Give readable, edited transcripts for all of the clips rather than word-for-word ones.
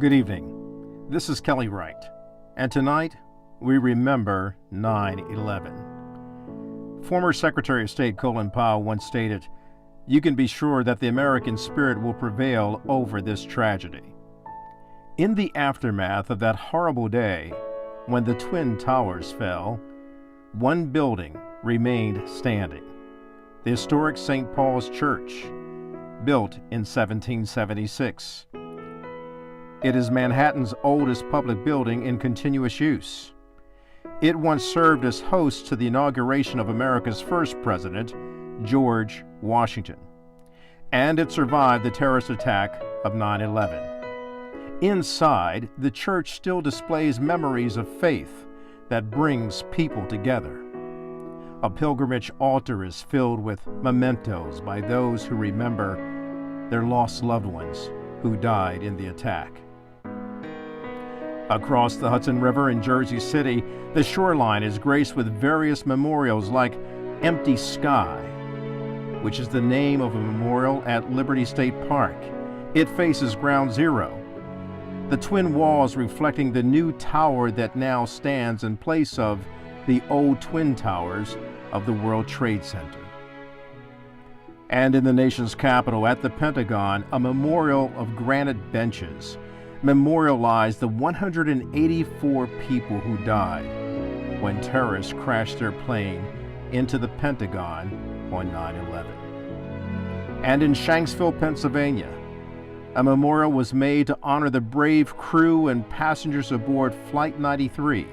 Good evening. This is Kelly Wright, and tonight we remember 9/11. Former Secretary of State Colin Powell once stated, "You can be sure that the American spirit will prevail over this tragedy." In the aftermath of that horrible day, when the Twin Towers fell, one building remained standing: the historic St. Paul's Church, built in 1776. It is Manhattan's oldest public building in continuous use. It once served as host to the inauguration of America's first president, George Washington, and it survived the terrorist attack of 9/11. Inside, the church still displays memories of faith that brings people together. A pilgrimage altar is filled with mementos by those who remember their lost loved ones who died in the attack. Across the Hudson River in Jersey City, the shoreline is graced with various memorials like Empty Sky, which is the name of a memorial at Liberty State Park. It faces Ground Zero, the twin walls reflecting the new tower that now stands in place of the old twin towers of the World Trade Center. And in the nation's capital, at the Pentagon, a memorial of granite benches memorialized the 184 people who died when terrorists crashed their plane into the Pentagon on 9/11. And in Shanksville, Pennsylvania, a memorial was made to honor the brave crew and passengers aboard Flight 93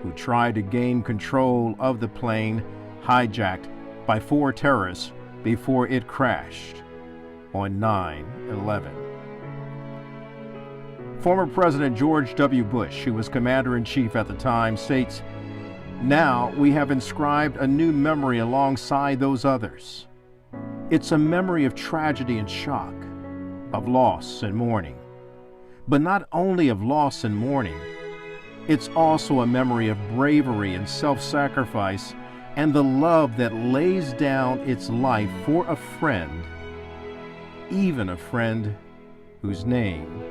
who tried to gain control of the plane hijacked by 4 terrorists before it crashed on 9/11. Former President George W. Bush, who was commander-in-chief at the time, states, "Now we have inscribed a new memory alongside those others. It's a memory of tragedy and shock, of loss and mourning. But not only of loss and mourning, it's also a memory of bravery and self-sacrifice and the love that lays down its life for a friend, even a friend whose name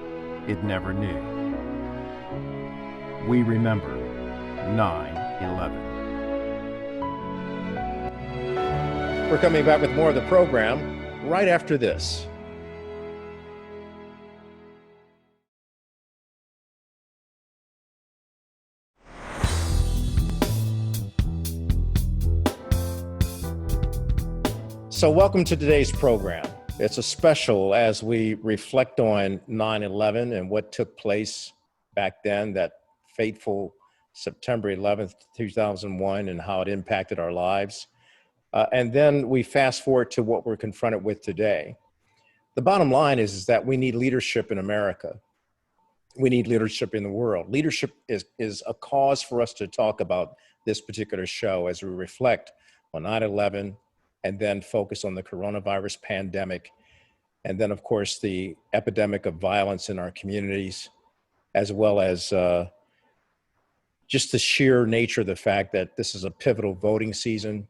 it never knew." We remember 9/11. We're coming back with more of the program right after this. So welcome to today's program. It's a special as we reflect on 9/11 and what took place back then, that fateful September 11th, 2001, and how it impacted our lives. And then we fast forward to what we're confronted with today. The bottom line is that we need leadership in America. We need leadership in the world. Leadership is a cause for us to talk about this particular show as we reflect on 9/11, and then focus on the coronavirus pandemic, and then, of course, the epidemic of violence in our communities, as well as just the sheer nature of the fact that this is a pivotal voting season.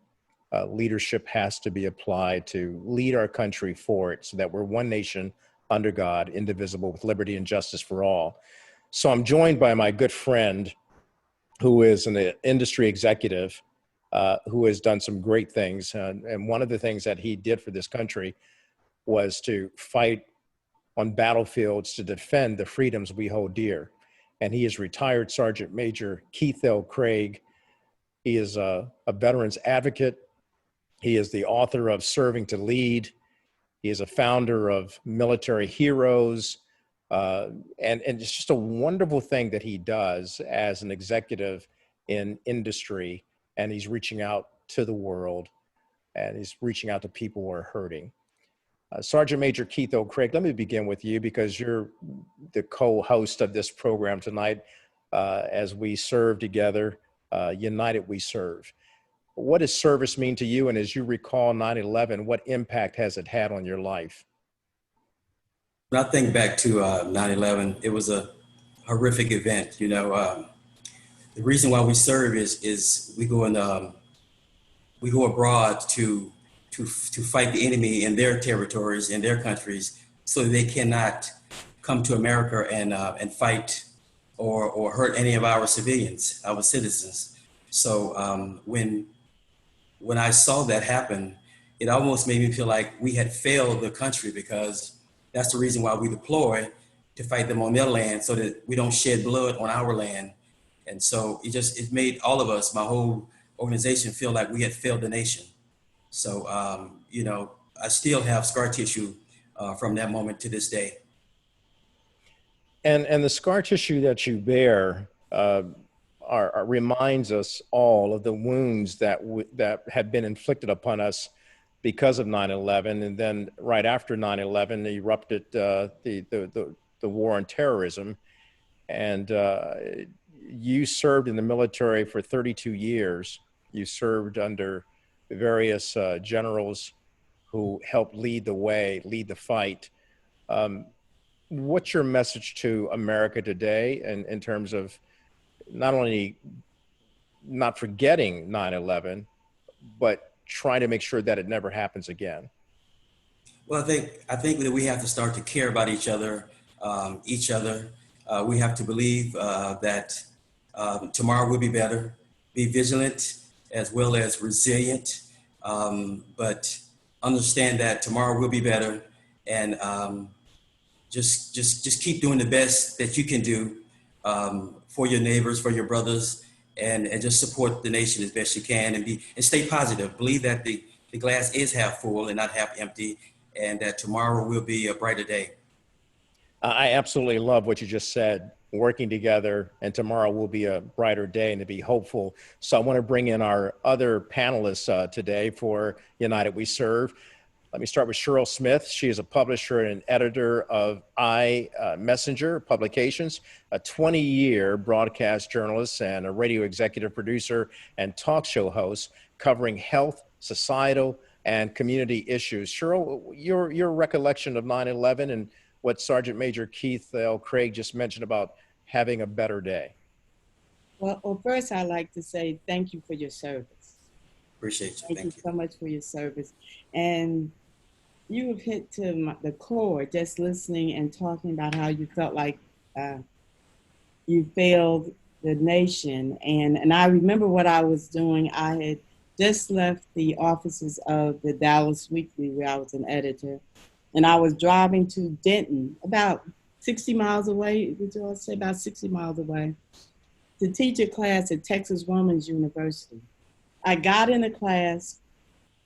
Leadership has to be applied to lead our country forward so that we're one nation under God, indivisible, with liberty and justice for all. So I'm joined by my good friend, who is an industry executive, who has done some great things. And one of the things that he did for this country was to fight on battlefields to defend the freedoms we hold dear. And he is retired Sergeant Major Keith L. Craig. He is a veterans advocate. He is the author of Serving to Lead. He is a founder of Military Heroes. And it's just a wonderful thing that he does as an executive in industry. And he's reaching out to the world, and he's reaching out to people who are hurting. Sergeant Major Keith O. Craig, let me begin with you because you're the co-host of this program tonight as we serve together. United we serve. What does service mean to you? And as you recall 9/11, what impact has it had on your life? When I think back to 9/11, it was a horrific event. The reason why we serve is we go abroad to fight the enemy in their territories, in their countries, so they cannot come to America and fight or hurt any of our civilians, our citizens. So when I saw that happen, it almost made me feel like we had failed the country, because that's the reason why we deploy, to fight them on their land so that we don't shed blood on our land. And so it made all of us, my whole organization, feel like we had failed the nation. So, I still have scar tissue from that moment to this day. And the scar tissue that you bear reminds us all of the wounds that had been inflicted upon us because of 9/11, and then right after 9/11 erupted the war on terrorism. And you served in the military for 32 years. You served under various generals who helped lead the way, lead the fight. What's your message to America today in terms of not only not forgetting 9/11, but trying to make sure that it never happens again? Well, I think that we have to start to care about each other. We have to believe that tomorrow will be better. Be vigilant as well as resilient, but understand that tomorrow will be better, and just keep doing the best that you can do for your neighbors, for your brothers, and just support the nation as best you can, and stay positive. Believe that the glass is half full and not half empty, and that tomorrow will be a brighter day. I absolutely love what you just said. Working together, and tomorrow will be a brighter day, and to be hopeful. So I want to bring in our other panelists today for United We Serve. Let me start with Cheryl Smith. She is a publisher and editor of Messenger Publications, a 20-year broadcast journalist and a radio executive producer and talk show host covering health, societal, and community issues. Cheryl, your recollection of 9/11 and what Sergeant Major Keith L. Craig just mentioned about having a better day. Well, first I'd like to say thank you for your service. Appreciate you. Thank you so much for your service. And you have hit to the core, just listening and talking about how you felt like you failed the nation. And I remember what I was doing. I had just left the offices of the Dallas Weekly, where I was an editor, and I was driving to Denton, about 60 miles away, would you all say about 60 miles away, to teach a class at Texas Women's University. I got in the class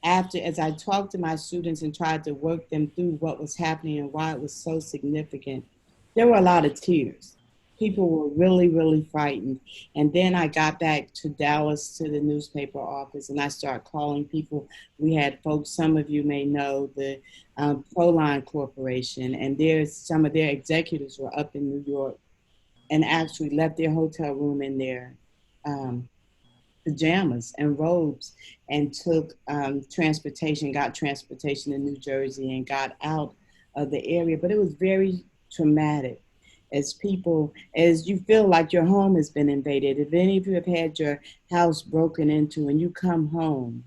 as I talked to my students and tried to work them through what was happening and why it was so significant. There were a lot of tears. People were really, really frightened. And then I got back to Dallas to the newspaper office, and I started calling people. We had folks, some of you may know, the Proline Corporation, and some of their executives were up in New York and actually left their hotel room in their pajamas and robes, and took got transportation in New Jersey and got out of the area. But it was very traumatic as you feel like your home has been invaded. If any of you have had your house broken into and you come home,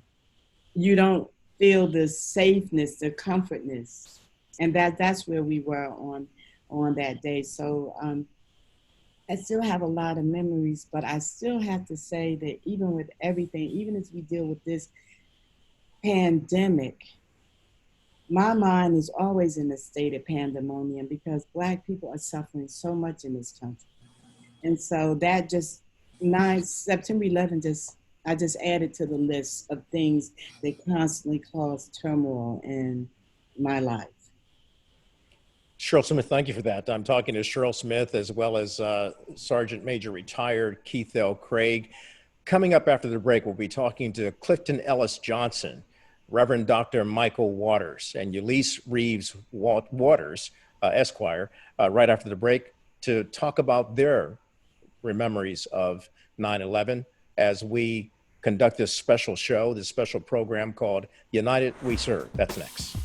you don't feel the safeness, the comfortness. And that's where we were on that day. So I still have a lot of memories, but I still have to say that even with everything, even as we deal with this pandemic, my mind is always in a state of pandemonium, because Black people are suffering so much in this country. And so that September 11th, I just added to the list of things that constantly cause turmoil in my life. Cheryl Smith, thank you for that. I'm talking to Cheryl Smith as well as Sergeant Major retired Keith L. Craig. Coming up after the break, we'll be talking to Clifton Ellis Johnson, Reverend Dr. Michael Waters, and Ulysses Reeves Waters, Esquire, right after the break, to talk about their memories of 9/11 as we conduct this special show, this special program called United We Serve. That's next.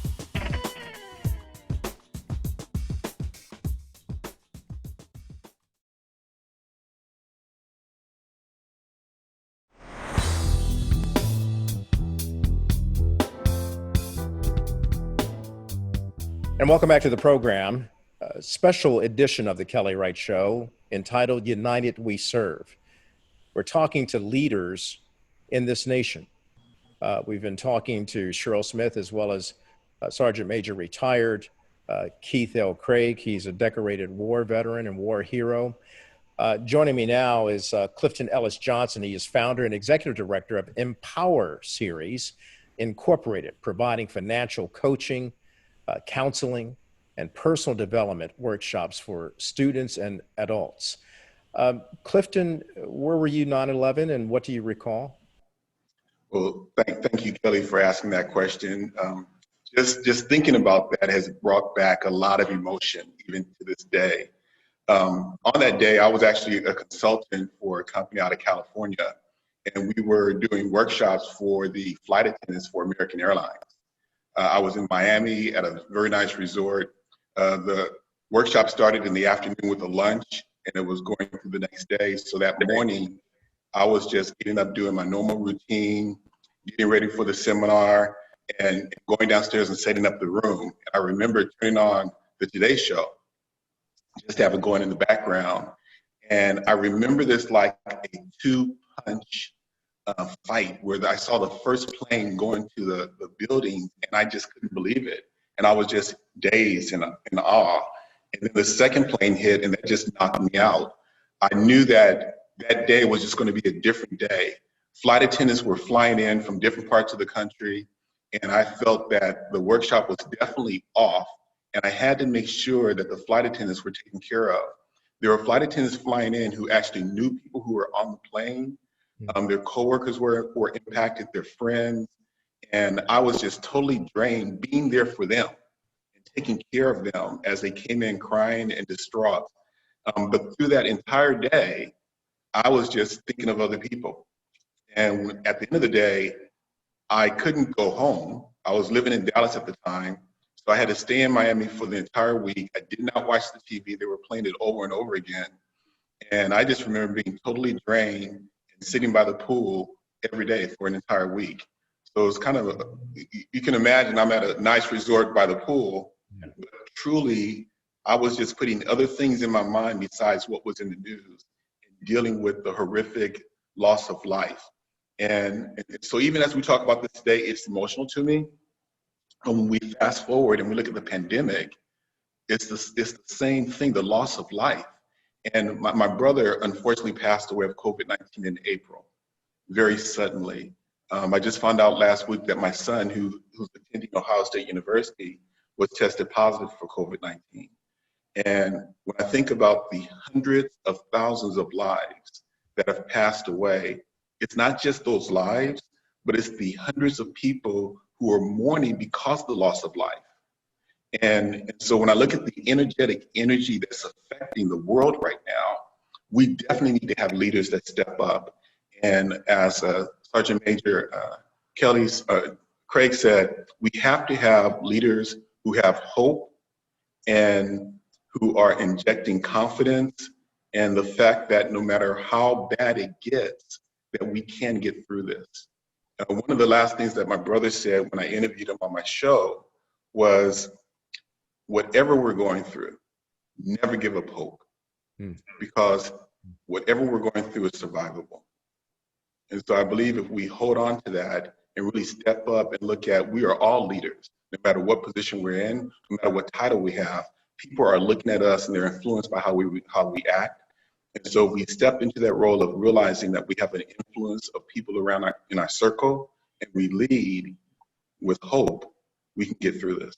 And welcome back to the program. special edition of the Kelly Wright Show entitled United We Serve. We're talking to leaders in this nation. We've been talking to Cheryl Smith as well as Sergeant Major retired Keith L. Craig. He's a decorated war veteran and war hero. Joining me now is Clifton Ellis Johnson. He is founder and executive director of Empower Series Incorporated, providing financial coaching, counseling, and personal development workshops for students and adults. Clifton, where were you 9/11 and what do you recall? Well, thank you, Kelly, for asking that question. Just thinking about that has brought back a lot of emotion, even to this day. On that day, I was actually a consultant for a company out of California, and we were doing workshops for the flight attendants for American Airlines. I was in Miami at a very nice resort. The workshop started in the afternoon with a lunch, and it was going through the next day. So that morning, I was just getting up, doing my normal routine, getting ready for the seminar, and going downstairs and setting up the room. And I remember turning on the Today Show, just to have it going in the background. And I remember this like a two-punch fight where I saw the first plane going to the building, and I just couldn't believe it. And I was just dazed and in awe. And then the second plane hit, and that just knocked me out. I knew that that day was just going to be a different day. Flight attendants were flying in from different parts of the country, and I felt that the workshop was definitely off, and I had to make sure that the flight attendants were taken care of. There were flight attendants flying in who actually knew people who were on the plane. Their coworkers were impacted, their friends, and I was just totally drained being there for them and taking care of them as they came in crying and distraught. But through that entire day, I was just thinking of other people. And at the end of the day, I couldn't go home. I was living in Dallas at the time, so I had to stay in Miami for the entire week. I did not watch the TV. They were playing it over and over again. And I just remember being totally drained and sitting by the pool every day for an entire week. So it was kind of, you can imagine I'm at a nice resort by the pool, but truly I was just putting other things in my mind besides what was in the news and dealing with the horrific loss of life. And so even as we talk about this today, it's emotional to me. And when we fast forward and we look at the pandemic, it's the same thing, the loss of life. And my brother unfortunately passed away of COVID-19 in April, very suddenly. I just found out last week that my son, who's attending Ohio State University, was tested positive for COVID-19. And when I think about the hundreds of thousands of lives that have passed away, it's not just those lives, but it's the hundreds of people who are mourning because of the loss of life. And so when I look at the energetic energy that's affecting the world right now, we definitely need to have leaders that step up. And as Sergeant Major Craig said, we have to have leaders who have hope and who are injecting confidence and the fact that no matter how bad it gets, that we can get through this. One of the last things that my brother said when I interviewed him on my show was, whatever we're going through, never give up hope, because whatever we're going through is survivable. And so I believe if we hold on to that and really step up and look at, we are all leaders, no matter what position we're in, no matter what title we have, people are looking at us and they're influenced by how we act. And so if we step into that role of realizing that we have an influence of people around in our circle, and we lead with hope, we can get through this.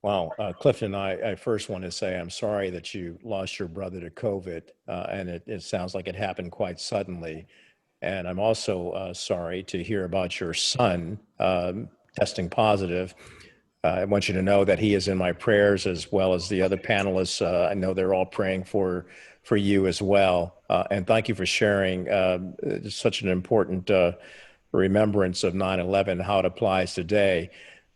Wow. Clifton, I first want to say I'm sorry that you lost your brother to COVID, and it sounds like it happened quite suddenly. And I'm also sorry to hear about your son testing positive. I want you to know that he is in my prayers, as well as the other panelists. I know they're all praying for you as well. And thank you for sharing such an important remembrance of 9/11, how it applies today.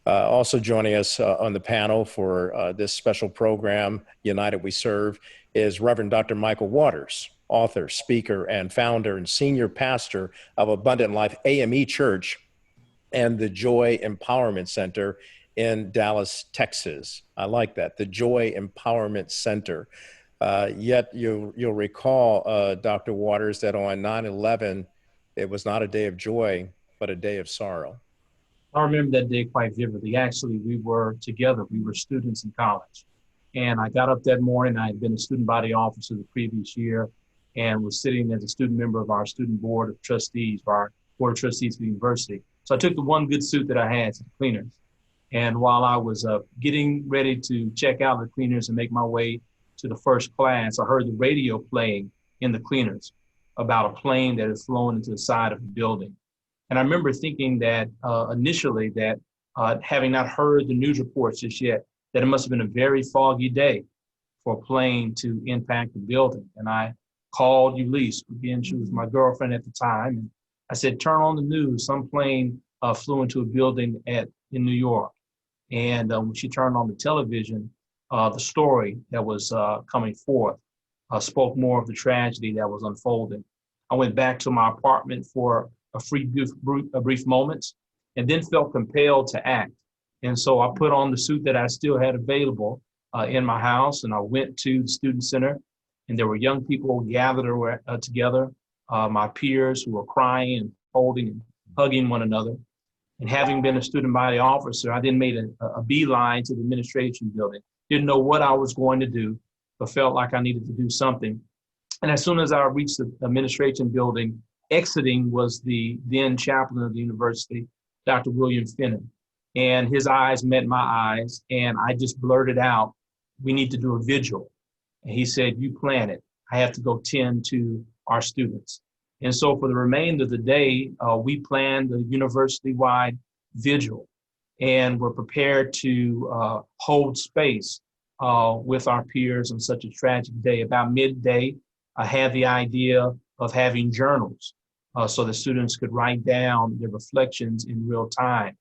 Also joining us on the panel for this special program, United We Serve, is Reverend Dr. Michael Waters, author, speaker, and founder and senior pastor of Abundant Life AME Church and the Joy Empowerment Center in Dallas, Texas. I like that, the Joy Empowerment Center. Yet you'll recall, Dr. Waters, that on 9/11, it was not a day of joy, but a day of sorrow. I remember that day quite vividly. Actually, we were together. We were students in college. And I got up that morning. I had been a student body officer the previous year and was sitting as a student member of our student board of trustees, our board of trustees for the university. So I took the one good suit that I had to the cleaners. And while I was getting ready to check out the cleaners and make my way to the first class, I heard the radio playing in the cleaners about a plane that had flown into the side of the building. And I remember thinking that initially that having not heard the news reports just yet, that it must have been a very foggy day for a plane to impact the building. And I called Ulysses, again, she was my girlfriend at the time. And I said, turn on the news. Some plane flew into a building in New York. And when she turned on the television, the story that was coming forth spoke more of the tragedy that was unfolding. I went back to my apartment for a brief moments, and then felt compelled to act. And so I put on the suit that I still had available in my house, and I went to the student center, and there were young people gathered together, my peers who were crying and holding and hugging one another. And having been a student body officer, I then made a beeline to the administration building. Didn't know what I was going to do, but felt like I needed to do something. And as soon as I reached the administration building, exiting was the then chaplain of the university, Dr. William Finnan. And his eyes met my eyes, and I just blurted out, we need to do a vigil. And he said, you plan it. I have to go tend to our students. And so for the remainder of the day, we planned the university-wide vigil, and we're prepared to hold space with our peers on such a tragic day. About midday, I had the idea of having journals so the students could write down their reflections in real time.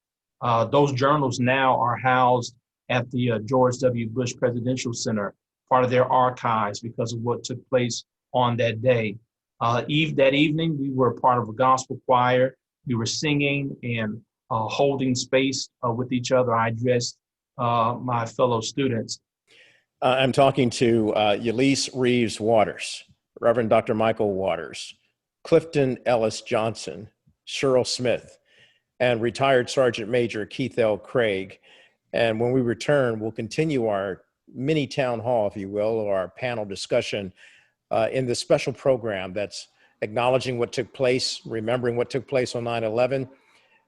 Those journals now are housed at the George W. Bush Presidential Center, part of their archives because of what took place on that day. That evening, we were part of a gospel choir. We were singing and holding space with each other. I addressed my fellow students. I'm talking to Ulysses Reeves Waters, Reverend Dr. Michael Waters, Clifton Ellis Johnson, Cheryl Smith, and retired Sergeant Major Keith L. Craig. And when we return, we'll continue our mini town hall, if you will, or our panel discussion in this special program that's acknowledging what took place, remembering what took place on 9/11,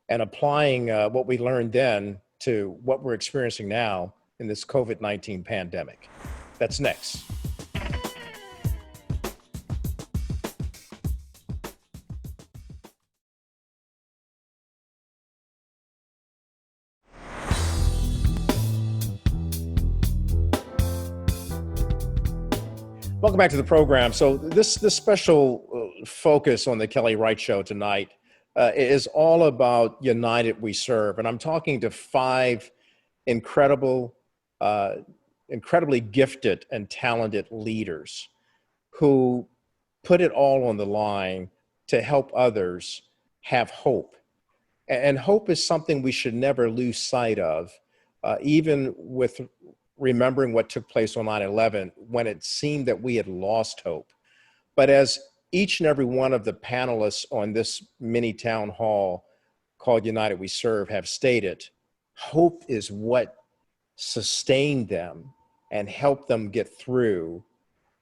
and applying what we learned then to what we're experiencing now in this COVID-19 pandemic. That's next. Welcome back to the program. So this special focus on the Kelly Wright Show tonight is all about United We Serve. And I'm talking to five incredibly gifted and talented leaders who put it all on the line to help others have hope. And hope is something we should never lose sight of, even with remembering what took place on 9/11, when it seemed that we had lost hope. But as each and every one of the panelists on this mini town hall called United We Serve have stated, hope is what sustained them and helped them get through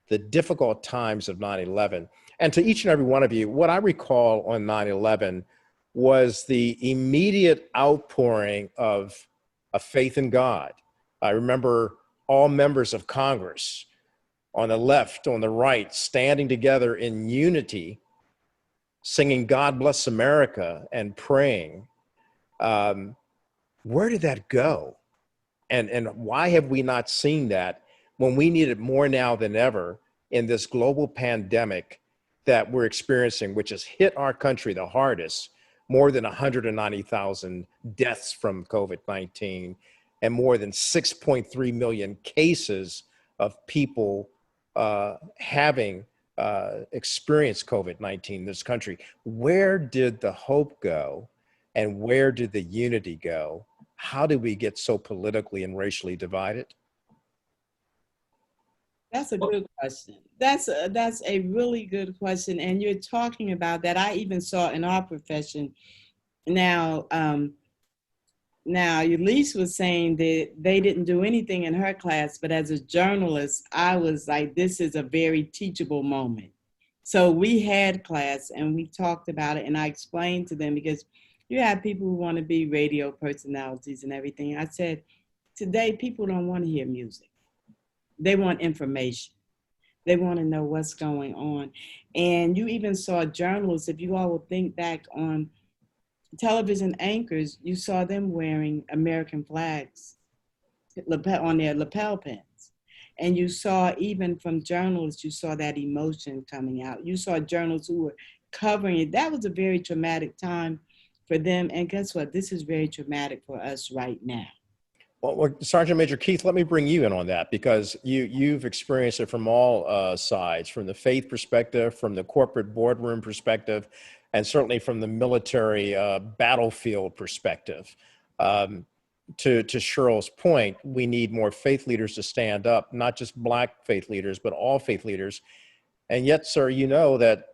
the difficult times of 9/11. And to each and every one of you, what I recall on 9/11 was the immediate outpouring of a faith in God. I remember all members of Congress on the left, on the right, standing together in unity, singing God Bless America and praying. Where did that go? And why have we not seen that when we need it more now than ever in this global pandemic that we're experiencing, which has hit our country the hardest, more than 190,000 deaths from COVID-19 and more than 6.3 million cases of people having experienced COVID-19 in this country. Where did the hope go and where did the unity go how did we get so politically and racially divided? That's a good question. That's a really good question. And you're talking about that. I even saw in our profession now, now, Elise was saying that they didn't do anything in her class, but as a journalist, I was like, this is a very teachable moment. So we had class and we talked about it, and I explained to them, because you have people who want to be radio personalities and everything. I said, today people don't want to hear music. They want information. They want to know what's going on. And you even saw journalists, if you all will think back on television anchors, you saw them wearing American flags on their lapel pins. And you saw, even from journalists, you saw that emotion coming out. You saw journalists who were covering it. That was a very traumatic time for them. And guess what? This is very traumatic for us right now. Well, Sergeant Major Keith, let me bring you in on that, because you've experienced it from all sides, from the faith perspective, from the corporate boardroom perspective, and certainly from the military battlefield perspective. To Cheryl's point, we need more faith leaders to stand up, not just Black faith leaders, but all faith leaders. And yet, sir, you know that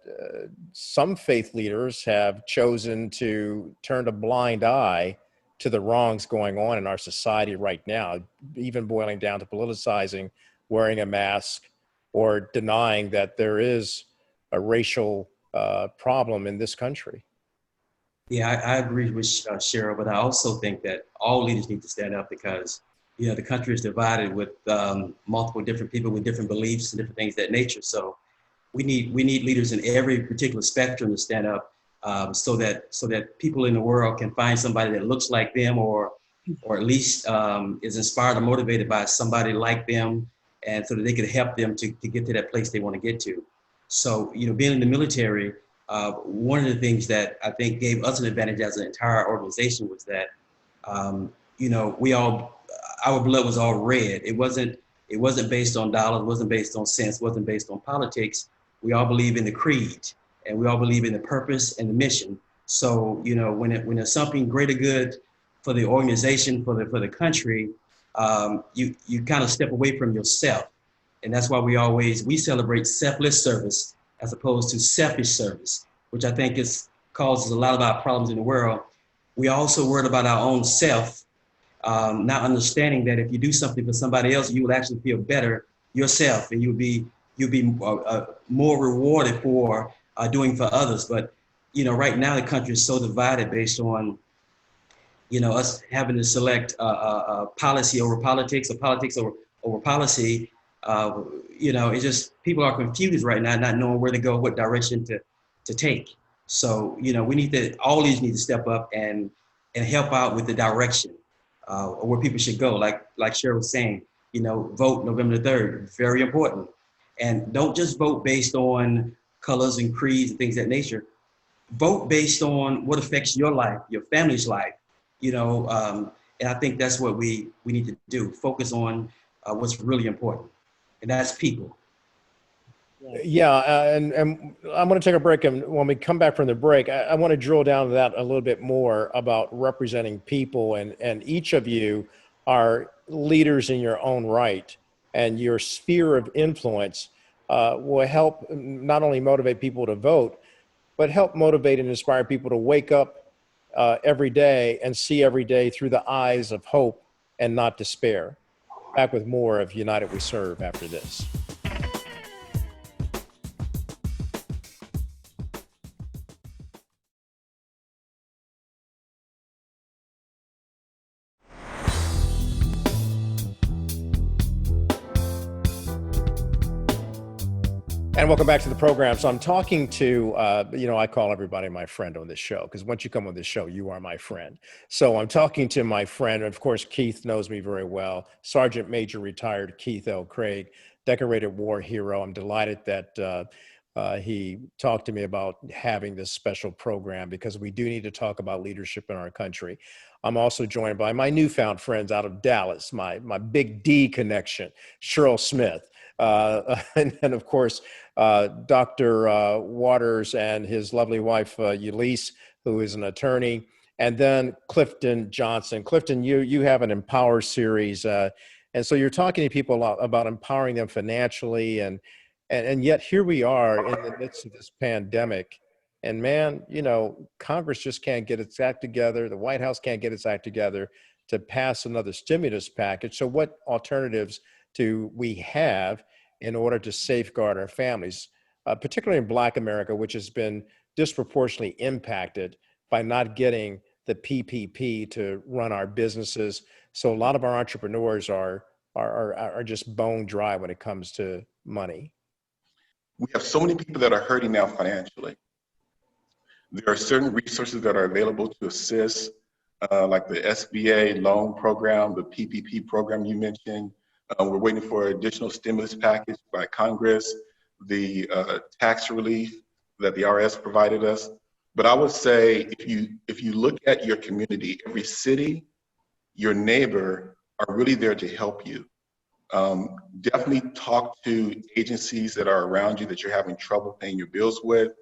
some faith leaders have chosen to turn a blind eye to the wrongs going on in our society right now, even boiling down to politicizing wearing a mask or denying that there is a racial problem in this country. Yeah, I agree with Cheryl, but I also think that all leaders need to stand up, because, you know, the country is divided with multiple different people with different beliefs and different things of that nature. So we need leaders in every particular spectrum to stand up, so that people in the world can find somebody that looks like them, or at least is inspired or motivated by somebody like them, and so that they can help them to get to that place they want to get to. So, you know, being in the military, one of the things that I think gave us an advantage as an entire organization was that, you know, our blood was all red. It wasn't based on dollars, it wasn't based on cents, it wasn't based on politics. We all believe in the creed, and we all believe in the purpose and the mission. So, you know, when there's something greater good for the organization, for the country, you kind of step away from yourself. And that's why we celebrate selfless service as opposed to selfish service, which I think causes a lot of our problems in the world. We also worried about our own self, not understanding that if you do something for somebody else, you will actually feel better yourself, and you'll be more rewarded for doing for others. But, you know, right now the country is so divided based on, you know, us having to select policy over politics, or politics over policy. You know, it's just, people are confused right now, not knowing where to go, what direction to take. So, you know, all these need to step up and help out with the direction or where people should go. Like Cheryl was saying, you know, vote November the 3rd, very important. And don't just vote based on colors and creeds and things of that nature. Vote based on what affects your life, your family's life, you know, and I think that's what we need to do. Focus on what's really important, and that's people. Yeah, and I'm going to take a break, and when we come back from the break, I want to drill down to that a little bit more about representing people, and each of you are leaders in your own right, and your sphere of influence will help not only motivate people to vote, but help motivate and inspire people to wake up every day and see every day through the eyes of hope and not despair. Back with more of United We Serve after this. And welcome back to the program. So I'm talking to, you know, I call everybody my friend on this show, because once you come on this show, you are my friend. So I'm talking to my friend, and of course, Keith knows me very well, Sergeant Major retired Keith L. Craig, decorated war hero. I'm delighted that he talked to me about having this special program, because we do need to talk about leadership in our country. I'm also joined by my newfound friends out of Dallas, my big D connection, Cheryl Smith. And then, of course, Dr. Waters and his lovely wife, Ulysses, who is an attorney, and then Clifton Johnson. Clifton, you have an Empower series, and so you're talking to people a lot about empowering them financially, and yet here we are in the midst of this pandemic. And man, you know, Congress just can't get its act together. The White House can't get its act together to pass another stimulus package. So what alternatives do we have in order to safeguard our families, particularly in Black America, which has been disproportionately impacted by not getting the PPP to run our businesses? So a lot of our entrepreneurs are just bone dry when it comes to money. We have so many people that are hurting now financially. There are certain resources that are available to assist, like the SBA loan program, the PPP program you mentioned. We're waiting for additional stimulus package by Congress, the tax relief that the IRS provided us. But I would say if you look at your community, every city, your neighbor are really there to help you. Definitely talk to agencies that are around you that you're having trouble paying your bills with.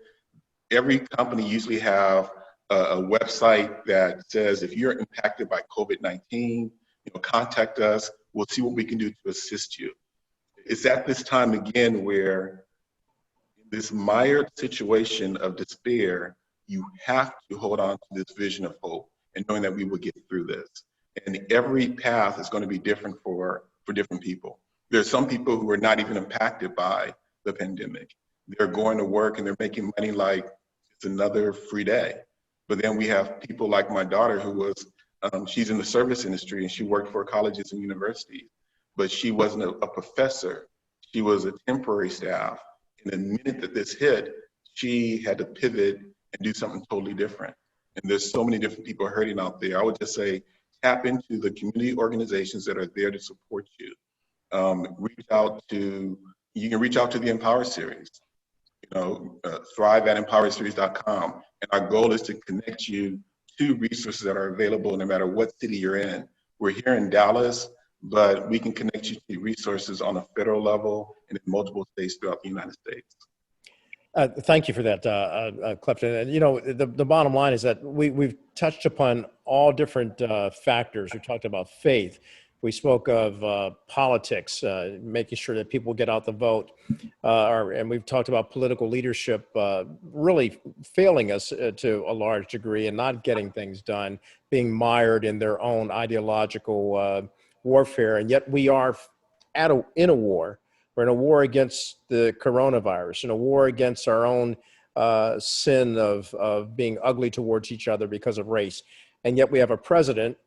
Every company usually have a website that says if you're impacted by COVID-19, you know, contact us. We'll see what we can do to assist you. It's at this time again where this mired situation of despair, you have to hold on to this vision of hope and knowing that we will get through this. And every path is going to be different for different people. There are some people who are not even impacted by the pandemic. They're going to work and they're making money like it's another free day. But then we have people like my daughter who was, she's in the service industry and she worked for colleges and universities, but she wasn't a professor. She was a temporary staff. And the minute that this hit, she had to pivot and do something totally different. And there's so many different people hurting out there. I would just say, tap into the community organizations that are there to support you. You can reach out to the Empower series, thrive at empowerseries.com. And our goal is to connect you to resources that are available no matter what city you're in. We're here in Dallas, but we can connect you to resources on a federal level and in multiple states throughout the United States. Thank you for that, Clifton. And you know, the bottom line is that we've touched upon all different factors. We talked about faith. We spoke of politics, making sure that people get out the vote. And we've talked about political leadership really failing us to a large degree and not getting things done, being mired in their own ideological warfare. And yet we are in a war. We're in a war against the coronavirus, in a war against our own sin of being ugly towards each other because of race. And yet we have a president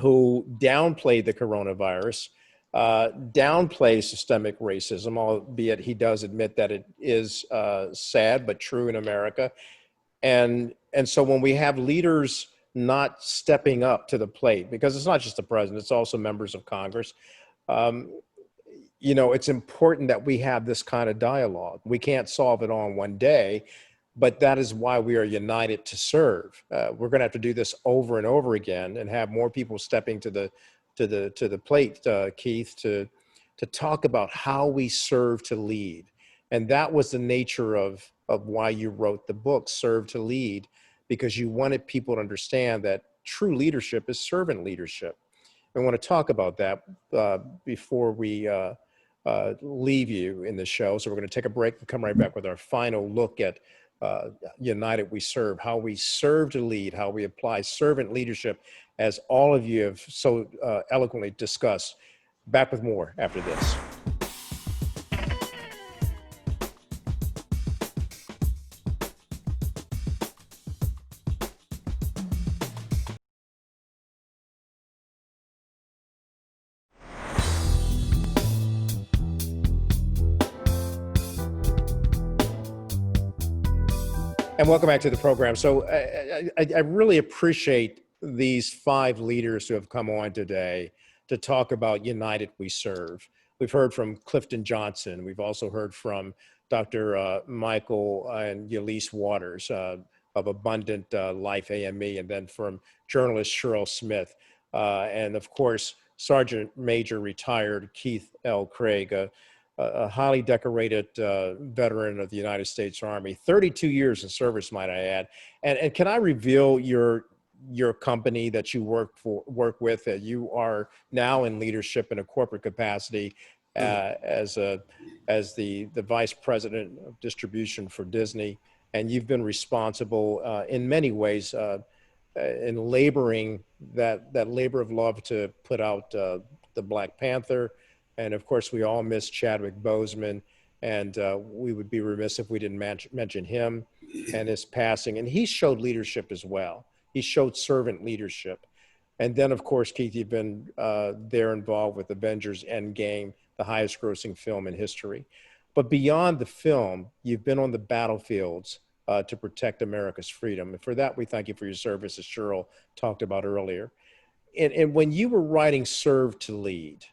who downplayed the coronavirus, downplays systemic racism, albeit he does admit that it is sad but true in America. And so when we have leaders not stepping up to the plate, because it's not just the president, it's also members of Congress, you know, it's important that we have this kind of dialogue. We can't solve it all in one day, but that is why we are united to serve. We're going to have to do this over and over again and have more people stepping to the plate, Keith, to talk about how we serve to lead. And that was the nature of why you wrote the book, Serve to Lead, because you wanted people to understand that true leadership is servant leadership. I want to talk about that before we leave you in the show. So we're going to take a break and come right back with our final look at United We Serve, how we serve to lead, how we apply servant leadership, as all of you have so eloquently discussed. Back with more after this. And welcome back to the program. So I really appreciate these 5 leaders who have come on today to talk about United We Serve. We've heard from Clifton Johnson. We've also heard from Dr. Michael and Yelise Waters of Abundant Life AME, and then from journalist Cheryl Smith. And of course, Sergeant Major retired Keith L. Craig, a highly decorated veteran of the United States Army, 32 years in service, might I add. And can I reveal your your company that you work with. You are now in leadership in a corporate capacity as the vice president of distribution for Disney, and you've been responsible in many ways in laboring that labor of love to put out the Black Panther, and of course we all miss Chadwick Boseman, and we would be remiss if we didn't mention him and his passing. And he showed leadership as well. He showed servant leadership. And then, of course, Keith, you've been there involved with Avengers Endgame, the highest grossing film in history. But beyond the film, you've been on the battlefields to protect America's freedom. And for that, we thank you for your service, as Cheryl talked about earlier. And when you were writing Serve to Lead,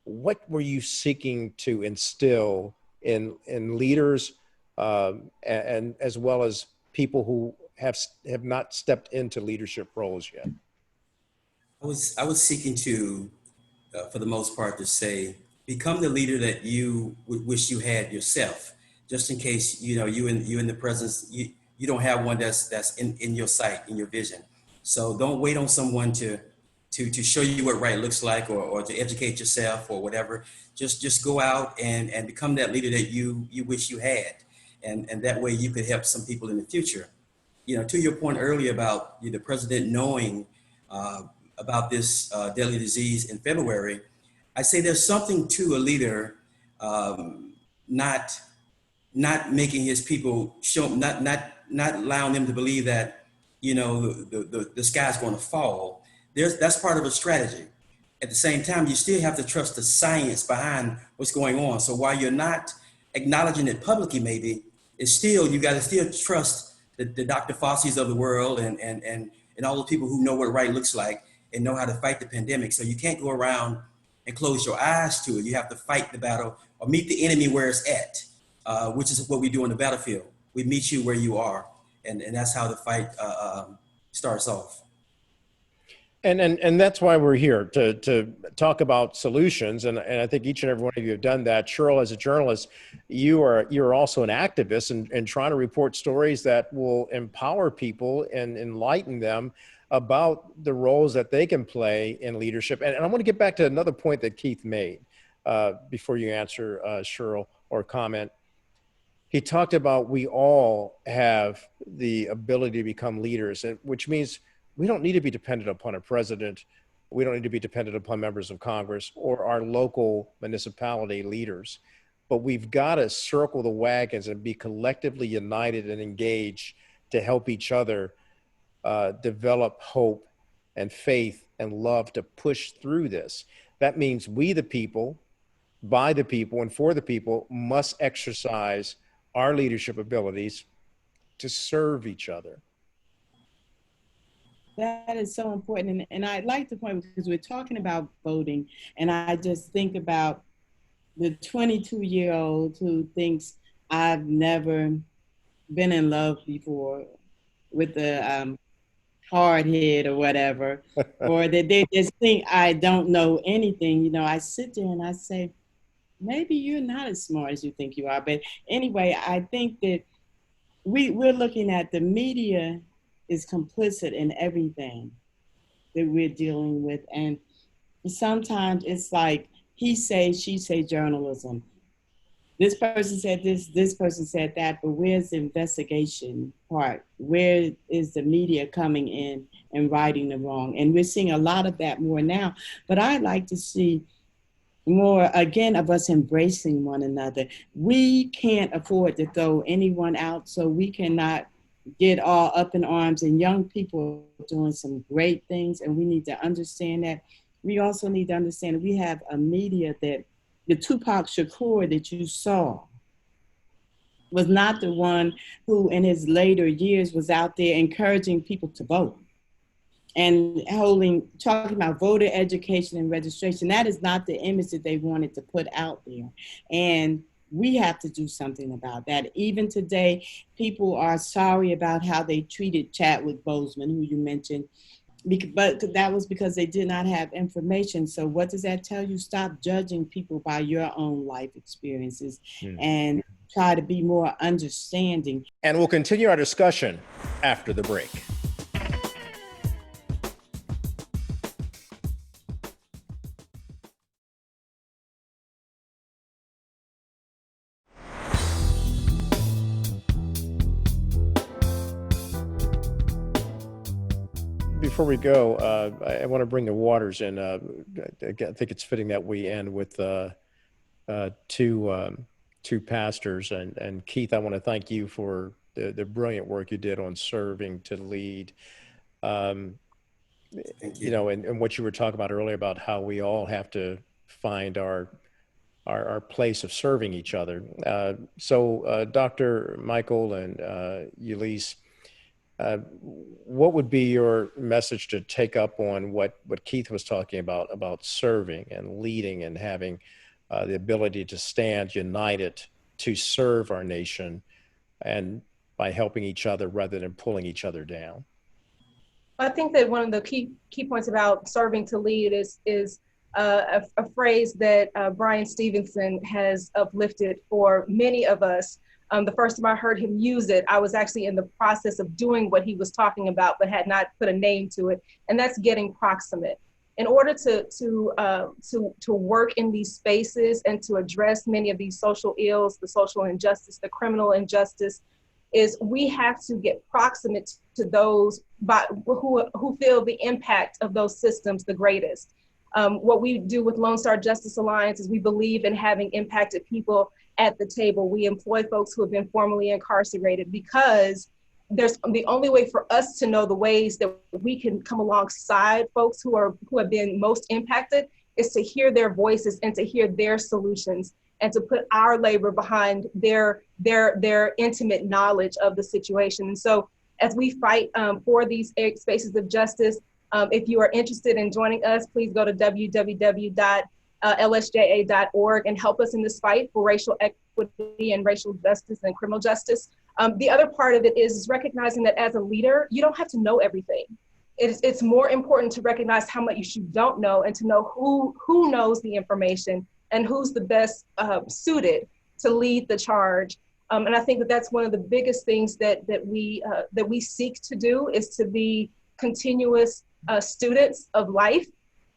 what were you seeking to instill in leaders and as well as people who have not stepped into leadership roles yet? I was seeking to, for the most part, to say, become the leader that you would wish you had yourself, just in case you in the presence you don't have one that's in your sight, in your vision. So don't wait on someone to show you what right looks like, or to educate yourself or whatever. Just go out and become that leader that you wish you had, and that way you could help some people in the future. To your point earlier about the president knowing about this deadly disease in February, I say there's something to a leader not making his people show, not allowing them to believe that the sky's going to fall. That's part of a strategy. At the same time, you still have to trust the science behind what's going on. So while you're not acknowledging it publicly, maybe it's still, you got to still trust the Dr. Fauci's of the world and all the people who know what right looks like and know how to fight the pandemic. So you can't go around and close your eyes to it. You have to fight the battle or meet the enemy where it's at, which is what we do on the battlefield. We meet you where you are, and that's how the fight starts off. And that's why we're here to talk about solutions. And I think each and every one of you have done that. Cheryl, as a journalist, you're also an activist and trying to report stories that will empower people and enlighten them about the roles that they can play in leadership. And I want to get back to another point that Keith made before you answer, Cheryl, or comment. He talked about we all have the ability to become leaders, which means we don't need to be dependent upon a president. We don't need to be dependent upon members of Congress or our local municipality leaders. But we've got to circle the wagons and be collectively united and engaged to help each other develop hope and faith and love to push through this. That means we, the people, by the people, and for the people, must exercise our leadership abilities to serve each other. That is so important. And I like the point because we're talking about voting. And I just think about the 22-year-old who thinks I've never been in love before with the hard head or whatever, or that they just think I don't know anything. I sit there and I say, maybe you're not as smart as you think you are. But anyway, I think that we're looking at the media is complicit in everything that we're dealing with. And sometimes it's like he say, she say journalism. This person said this person said that, but where's the investigation part? Where is the media coming in and righting the wrong? And we're seeing a lot of that more now. But I'd like to see more, again, of us embracing one another. We can't afford to throw anyone out, so we cannot get all up in arms. And young people are doing some great things, and we need to understand that. We also need to understand that we have a media that the Tupac Shakur that you saw was not the one who in his later years was out there encouraging people to vote and talking about voter education and registration. That is not the image that they wanted to put out there. And we have to do something about that. Even today, people are sorry about how they treated Chadwick Boseman, who you mentioned, but that was because they did not have information. So what does that tell you? Stop judging people by your own life experiences and try to be more understanding. And we'll continue our discussion after the break. before we go, I want to bring the waters in. I think it's fitting that we end with two pastors. And Keith, I want to thank you for the brilliant work you did on serving to lead. Um, Thank you you. know, and what you were talking about earlier about how we all have to find our place of serving each other. So, Dr. Michael and Ulysses, what would be your message to take up on what Keith was talking about serving and leading and having the ability to stand united to serve our nation and by helping each other rather than pulling each other down? I think that one of the key points about serving to lead is a phrase that Brian Stevenson has uplifted for many of us. The first time I heard him use it, I was actually in the process of doing what he was talking about, but had not put a name to it, and that's getting proximate. In order to work in these spaces and to address many of these social ills, the social injustice, the criminal injustice, is we have to get proximate to those who feel the impact of those systems the greatest. What we do with Lone Star Justice Alliance is we believe in having impacted people at the table. We employ folks who have been formerly incarcerated because there's the only way for us to know the ways that we can come alongside folks who have been most impacted is to hear their voices and to hear their solutions and to put our labor behind their intimate knowledge of the situation. And so as we fight for these spaces of justice, if you are interested in joining us, please go to www.lsja.org and help us in this fight for racial equity and racial justice and criminal justice. The other part of it is recognizing that as a leader, you don't have to know everything. It's more important to recognize how much you don't know and to know who knows the information and who's the best suited to lead the charge. And I think that that's one of the biggest things that we seek to do is to be continuous students of life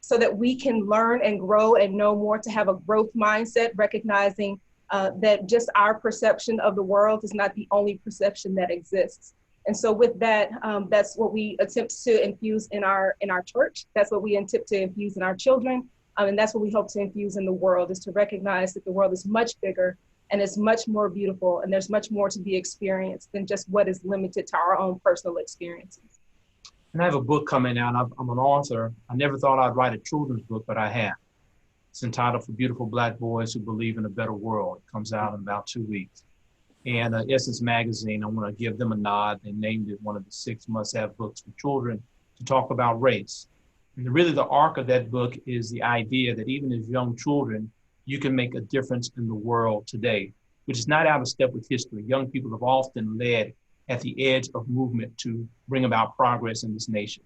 so that we can learn and grow and know more, to have a growth mindset, recognizing that just our perception of the world is not the only perception that exists. And so with that, that's what we attempt to infuse in our church. That's what we attempt to infuse in our children. And that's what we hope to infuse in the world, is to recognize that the world is much bigger and is much more beautiful, and there's much more to be experienced than just what is limited to our own personal experiences. And I have a book coming out. I'm an author. I never thought I'd write a children's book, but I have. It's entitled For Beautiful Black Boys Who Believe in a Better World. It comes out in about 2 weeks. And Essence Magazine, I want to give them a nod. They named it one of the 6 must-have books for children to talk about race. And really the arc of that book is the idea that even as young children, you can make a difference in the world today, which is not out of step with history. Young people have often led at the edge of movement to bring about progress in this nation.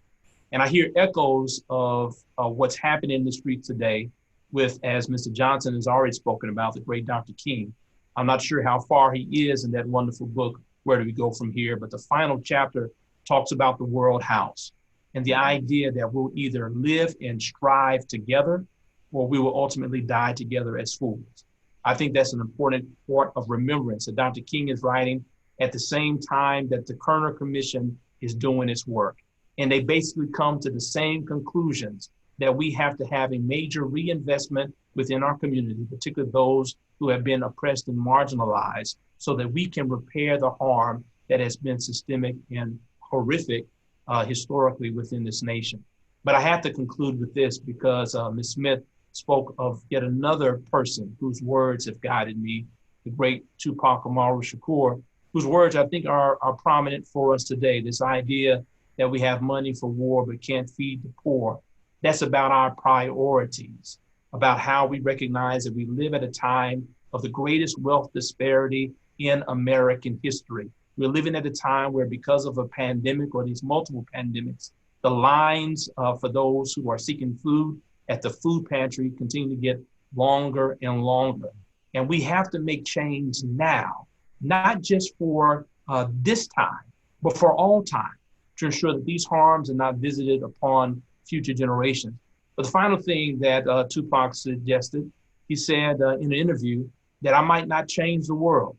And I hear echoes of what's happening in the streets today with, as Mr. Johnson has already spoken about, the great Dr. King. I'm not sure how far he is in that wonderful book, Where Do We Go From Here? But the final chapter talks about the world house and the idea that we'll either live and strive together or we will ultimately die together as fools. I think that's an important part of remembrance that Dr. King is writing at the same time that the Kerner Commission is doing its work. And they basically come to the same conclusions, that we have to have a major reinvestment within our community, particularly those who have been oppressed and marginalized, so that we can repair the harm that has been systemic and horrific historically within this nation. But I have to conclude with this because Ms. Smith spoke of yet another person whose words have guided me, the great Tupac Amaru Shakur, whose words I think are prominent for us today. This idea that we have money for war but can't feed the poor. That's about our priorities, about how we recognize that we live at a time of the greatest wealth disparity in American history. We're living at a time where, because of a pandemic or these multiple pandemics, the lines for those who are seeking food at the food pantry continue to get longer and longer. And we have to make change now, not just for this time, but for all time, to ensure that these harms are not visited upon future generations. But the final thing that Tupac suggested, he said in an interview that I might not change the world,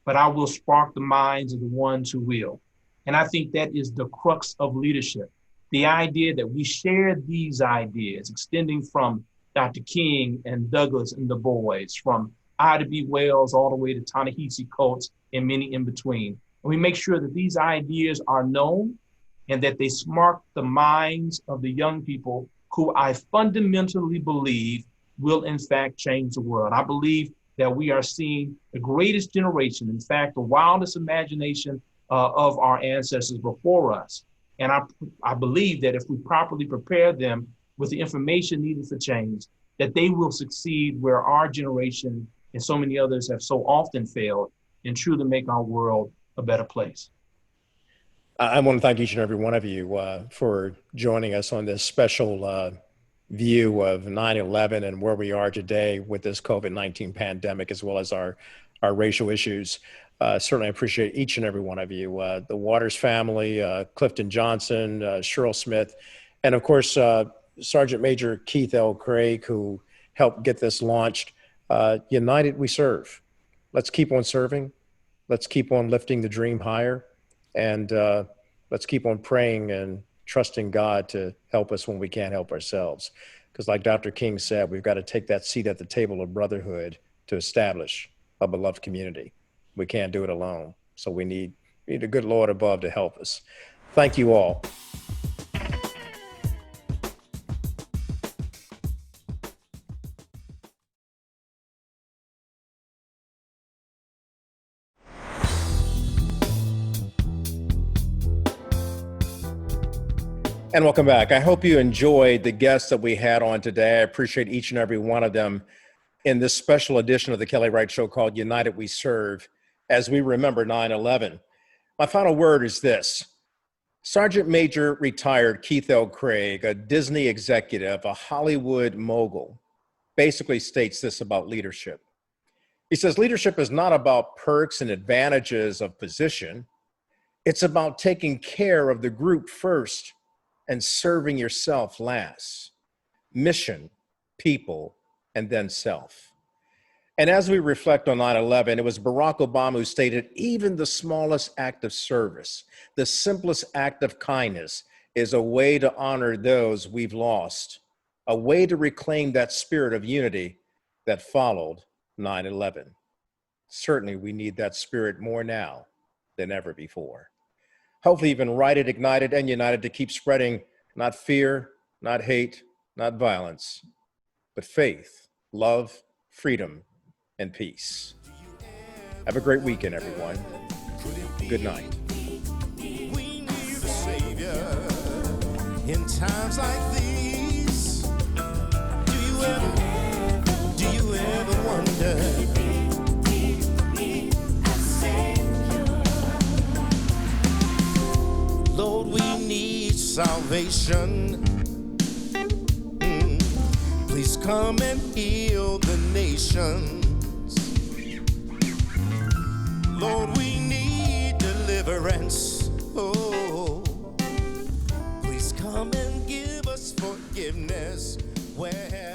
but I will spark the minds of the ones who will. And I think that is the crux of leadership, the idea that we share these ideas, extending from Dr. King and Douglas and the boys, from Ida B. Wells all the way to Ta-Nehisi Coates and many in between. And we make sure that these ideas are known and that they smart the minds of the young people who I fundamentally believe will in fact change the world. I believe that we are seeing the greatest generation, in fact, the wildest imagination of our ancestors before us. And I believe that if we properly prepare them with the information needed for change, that they will succeed where our generation and so many others have so often failed, and truly make our world a better place. I want to thank each and every one of you for joining us on this special view of 9/11 and where we are today with this COVID-19 pandemic, as well as our racial issues. Certainly appreciate each and every one of you, the Waters family, Clifton Johnson, Cheryl Smith, and of course, Sergeant Major Keith L. Craig, who helped get this launched. United we serve. Let's keep on serving. Let's keep on lifting the dream higher. And let's keep on praying and trusting God to help us when we can't help ourselves. Because like Dr. King said, we've got to take that seat at the table of brotherhood to establish a beloved community. We can't do it alone. So we need a good Lord above to help us. Thank you all. And welcome back. I hope you enjoyed the guests that we had on today. I appreciate each and every one of them in this special edition of the Kelly Wright Show called United We Serve, as we remember 9/11. My final word is this. Sergeant Major retired Keith L. Craig, a Disney executive, a Hollywood mogul, basically states this about leadership. He says, leadership is not about perks and advantages of position. It's about taking care of the group first and serving yourself last. Mission, people, and then self. And as we reflect on 9/11, it was Barack Obama who stated, even the smallest act of service, the simplest act of kindness is a way to honor those we've lost, a way to reclaim that spirit of unity that followed 9/11. Certainly we need that spirit more now than ever before. Hopefully you've been righted, ignited, and united to keep spreading not fear, not hate, not violence, but faith, love, freedom, and peace. Have a great weekend, everyone. Good night. We need a savior in times like these. Do you ever wonder? Lord, we need salvation. Please come and heal the nations. Lord, we need deliverance. Oh, please come and give us forgiveness where